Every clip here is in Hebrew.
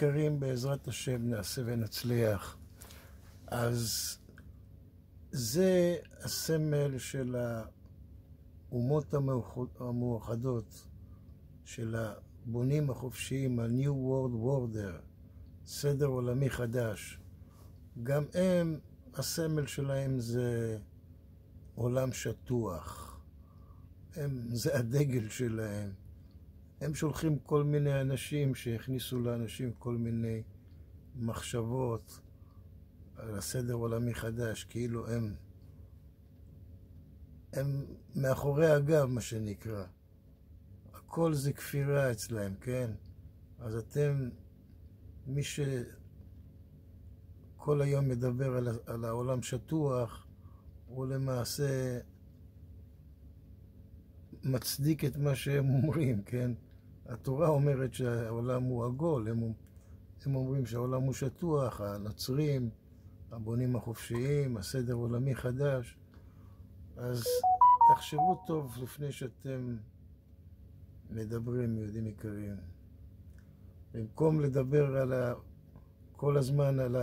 יקרים, בעזרת השם נעשה ונצליח. אז זה הסמל של האומות המאוחדות, של הבונים החופשיים, ה-New World Order, סדר עולמי חדש. גם הם, הסמל שלהם זה עולם שטוח. זה הדגל שלהם. הם שולחים כל מיני אנשים שהכניסו לאנשים כל מיני מחשבות על הסדר עולמי חדש, כאילו הם מאחורי הגב, מה שנקרא. הכל זה כפירה אצלהם, כן? אז אתם, מי שכל היום מדבר על העולם שטוח, הוא למעשה מצדיק את מה שהם אומרים, כן? התורה אומרת שהעולם הוא עגול, הם אומרים שהעולם הוא שטוח, הנוצרים, הבונים החופשיים, הסדר עולמי חדש. אז תחשבו טוב לפני שאתם מדברים, יהודים יקרים. במקום לדבר כל הזמן על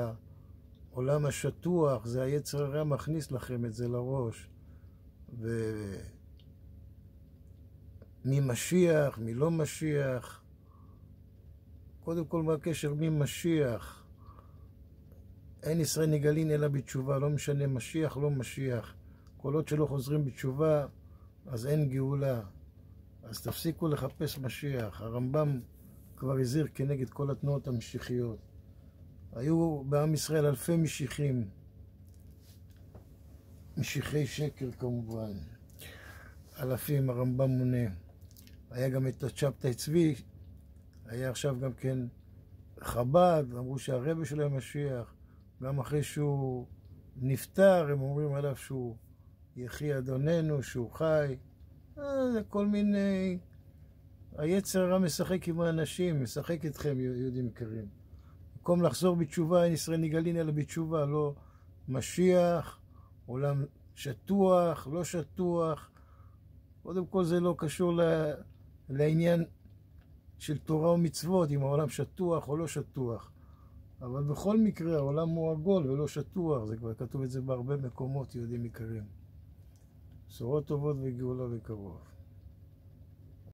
העולם השטוח, זה היצר הרע מכניס לכם את זה לראש. מי משיח, מי לא משיח. קודם כל, מה הקשר מי משיח? אין ישראל נגאלין אלא בתשובה, לא משנה משיח, לא משיח. כל עוד שלא חוזרים בתשובה, אז אין גאולה. אז תפסיקו לחפש משיח. הרמב"ם כבר הזהיר כנגד כל התנועות המשיחיות. היו בעם ישראל אלפי משיחים. משיחי שקר כמובן. אלפים, הרמב"ם מונה. היה גם את שבתאי צבי, היה עכשיו גם כן חב"ד, אמרו שהרבא שלהם משיח. גם אחרי שהוא נפטר, הם אומרים עליו שהוא יחי אדוננו, שהוא חי. זה כל מיני... היצר הרע משחק עם האנשים, משחק אתכם, יהודים יקרים. במקום לחזור בתשובה, אין ישראל נגאלין אלא בתשובה, לא משיח, עולם שטוח, לא שטוח. קודם כל זה לא קשור לעניין של תורה ומצוות, אם העולם שטוח או לא שטוח. אבל בכל מקרה, העולם הוא עגול ולא שטוח. זה כבר כתוב את זה בהרבה מקומות, יהודים יקרים. בשורות טובות וגאולה בקרוב.